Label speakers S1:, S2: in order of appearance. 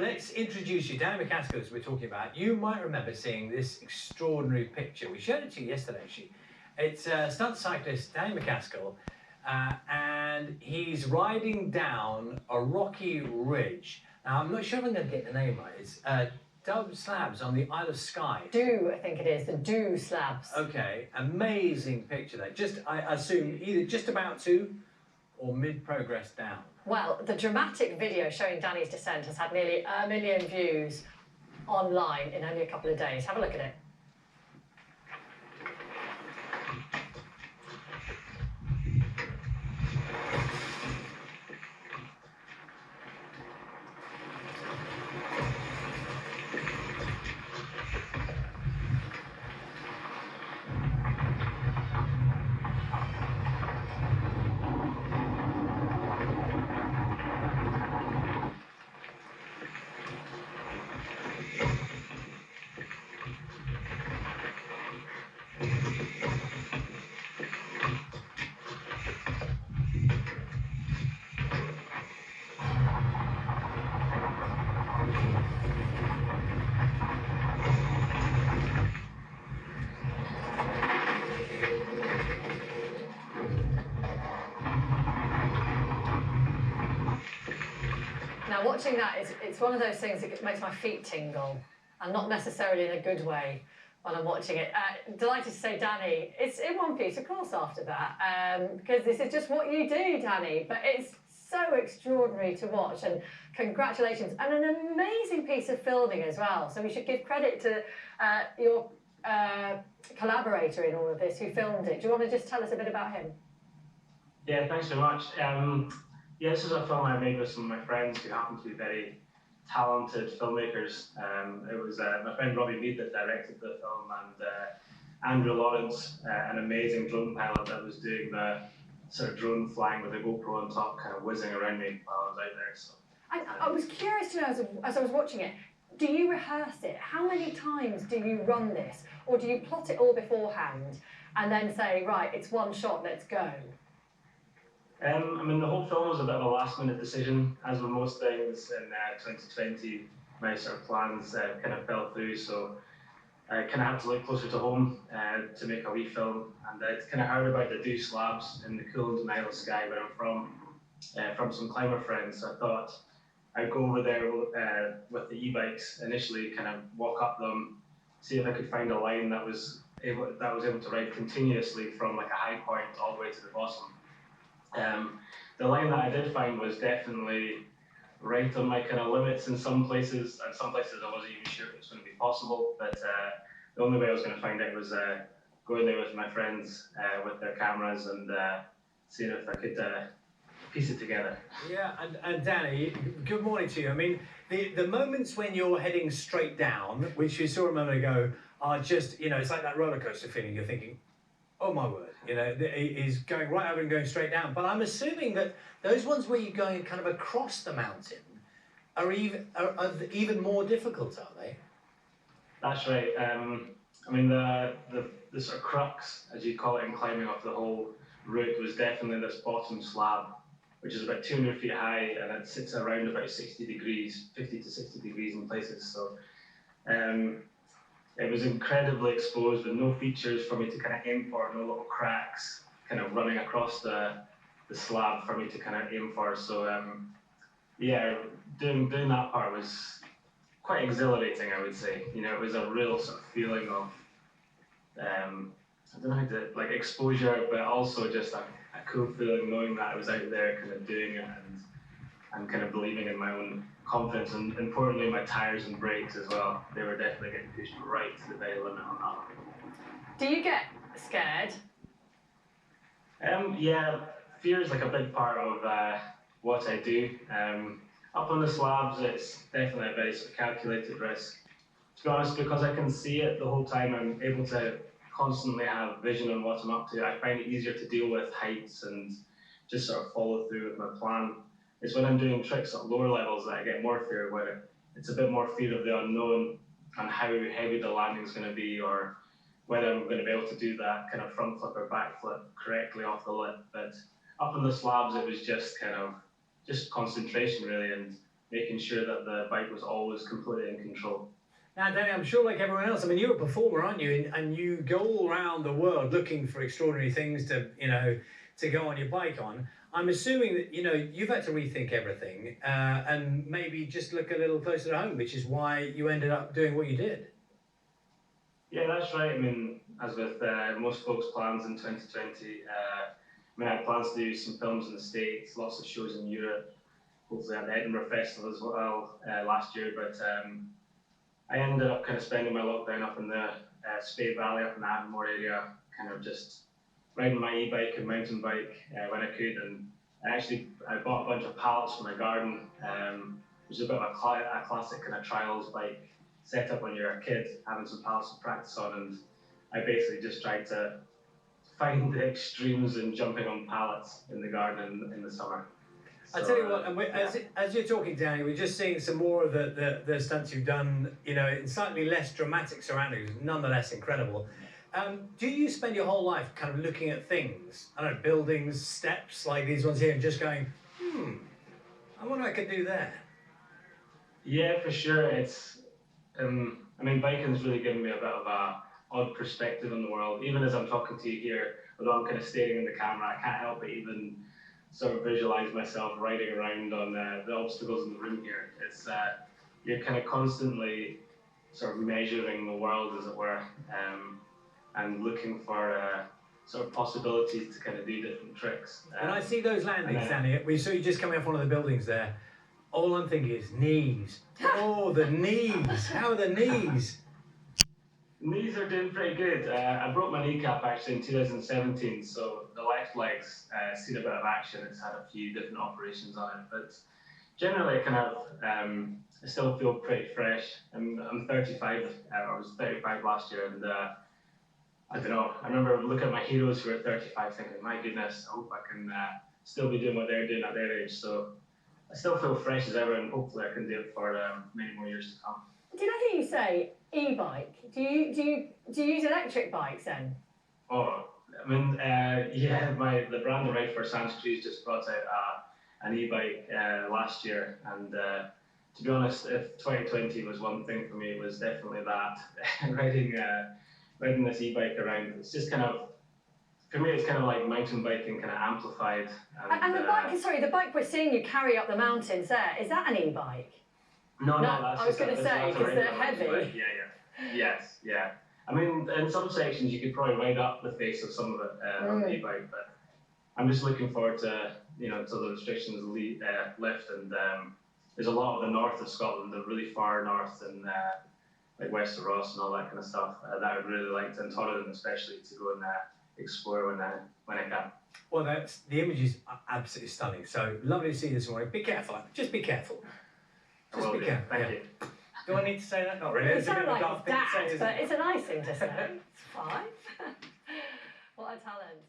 S1: let's introduce you. Danny MacAskill, as we're talking about. You might remember seeing this extraordinary picture. We showed it to you yesterday, actually. It's stunt cyclist Danny MacAskill, and he's riding down a rocky ridge. Now, I'm not sure if I'm going to get the name right. It's Slabs on the Isle of Skye.
S2: I think it is, the Slabs.
S1: Okay, amazing picture there. I assume either just about to or mid-progress down.
S2: Well, the dramatic video showing Danny's descent has had nearly 1 million views online in only a couple of days. Have a look at it. Now, watching that, it's one of those things that makes my feet tingle, and not necessarily in a good way when I'm watching it. Delighted to say, Danny, it's in one piece, of course, after that, because this is just what you do, Danny, but it's so extraordinary to watch, and congratulations, and an amazing piece of filming as well. So we should give credit to your collaborator in all of this who filmed it. Do you want to just tell us a bit about him?
S3: Yeah, thanks very much. Yeah, this is a film I made with some of my friends who happen to be very talented filmmakers. It was my friend Robbie Mead that directed the film, and Andrew Lawrence, an amazing drone pilot that was doing the sort of drone flying with a GoPro on top, kind of whizzing around me while I was out there. So,
S2: I was curious to know, as I was watching it, do you rehearse it? How many times do you run this? Or do you plot it all beforehand and then say, right, it's one shot, let's go?
S3: I mean, the whole film was a bit of a last-minute decision, as with most things in 2020. My sort of plans kind of fell through, so I kind of had to look closer to home to make a wee film. And I'd kind of heard about the Slabs in the cool and Isle of Skye, where I'm from some climber friends. So I thought I'd go over there with the e-bikes initially, kind of walk up them, see if I could find a line that was able to ride continuously from like a high point all the way to the bottom. The line that I did find was definitely right on my kind of limits in some places, and some places I wasn't even sure it was going to be possible. But the only way I was going to find out was going there with my friends with their cameras and seeing if I could piece it together.
S1: Yeah, and Danny, good morning to you. I mean, the moments when you're heading straight down, which you saw a moment ago, are just, you know, it's like that roller coaster feeling. You're thinking, oh my word, you know, he's going right over and going straight down. But I'm assuming that those ones where you're going kind of across the mountain are even more difficult, are they?
S3: That's right. I mean, the sort of crux, as you call it, in climbing up the whole route was definitely this bottom slab, which is about 200 feet high, and it sits around about 60 degrees, 50 to 60 degrees in places. So it was incredibly exposed with no features for me to kind of aim for, no little cracks kind of running across the slab for me to kind of aim for. So yeah, doing that part was quite exhilarating, I would say. You know, it was a real sort of feeling of, I don't know how to, like exposure, but also just a cool feeling knowing that I was out there kind of doing it and kind of believing in my own confidence, and importantly my tyres and brakes as well. They were definitely getting pushed right to the very limit on that one.
S2: Do you get scared?
S3: Yeah, fear is like a big part of what I do. Up on the slabs, it's definitely a very sort of calculated risk. To be honest, because I can see it the whole time, I'm able to constantly have vision on what I'm up to. I find it easier to deal with heights and just sort of follow through with my plan. It's when I'm doing tricks at lower levels that I get more fear, where it's a bit more fear of the unknown and how heavy the landing's going to be, or whether I'm going to be able to do that kind of front flip or back flip correctly off the lip. But up on the slabs, it was just kind of just concentration really, and making sure that the bike was always completely in control.
S1: Now, Danny, I'm sure like everyone else, I mean, you're a performer, aren't you? And you go all around the world looking for extraordinary things to, to go on your bike on. I'm assuming that, you've had to rethink everything and maybe just look a little closer to home, which is why you ended up doing what you did.
S3: Yeah, that's right. I mean, as with most folks' plans in 2020, I had plans to do some films in the States, lots of shows in Europe, hopefully at the Edinburgh Festival as well last year, but I ended up kind of spending my lockdown up in the Spey Valley, up in the Avonmore area, kind of just riding my e-bike and mountain bike when I could, and I bought a bunch of pallets for my garden, which is a bit of a classic kind of trials bike set up when you're a kid, having some pallets to practice on, and I basically just tried to find the extremes in jumping on pallets in the garden in the summer.
S1: I tell you what, and as you're talking, Danny, we're just seeing some more of the stunts you've done, in slightly less dramatic surroundings, nonetheless incredible. Do you spend your whole life kind of looking at things, I don't know, buildings, steps like these ones here, and just going, I wonder what I could do there?
S3: Yeah, for sure. It's, biking's really given me a bit of a odd perspective on the world. Even as I'm talking to you here, although I'm kind of staring in the camera, I can't help but even sort of visualize myself riding around on the obstacles in the room here. It's you're kind of constantly sort of measuring the world, as it were, and looking for sort of possibilities to kind of do different tricks.
S1: When I see those landings, Danny, we saw you just coming off one of the buildings there. All I'm thinking is knees. Oh, the knees! How are the knees?
S3: Knees are doing pretty good. I broke my kneecap actually in 2017, so the left leg's seen a bit of action. It's had a few different operations on it, but generally I still feel pretty fresh. I'm 35. I was 35 last year, and I don't know. I remember looking at my heroes who were at 35, thinking, my goodness, I hope I can still be doing what they're doing at their age. So I still feel fresh as ever, and hopefully I can do it for many more years to come.
S2: Did I hear you say e-bike? Do you use electric bikes then?
S3: Oh, the brand I ride for, Sans Cruz, just brought out an e-bike last year, and to be honest, if 2020 was one thing for me, it was definitely that riding this e-bike around. It's just kind of, for me, it's kind of like mountain biking, kind of amplified.
S2: And the bike we're seeing you carry up the mountains there, is that an e-bike?
S3: No, that's
S2: I was going to say, because they're heavy.
S3: Yes. I mean, in some sections you could probably ride up the face of some of it on the e-bike, but I'm just looking forward to, until the restrictions lift, and there's a lot of the north of Scotland, the really far north, and like West of Ross and all that kind of stuff that I would really like to, and Torridon especially, to go and explore when I can.
S1: Well, the images are absolutely stunning. So lovely to see you this morning. Be careful. Just be careful. Just be careful.
S3: Thank you.
S1: Do I need to say that? Not really.
S2: You
S1: It's a bit
S2: sound
S1: of a
S2: like
S1: daft
S2: his
S1: thing to say,
S2: dad,
S1: isn't
S2: but
S1: it?
S2: it's a nice thing to say. It's fine. What a talent.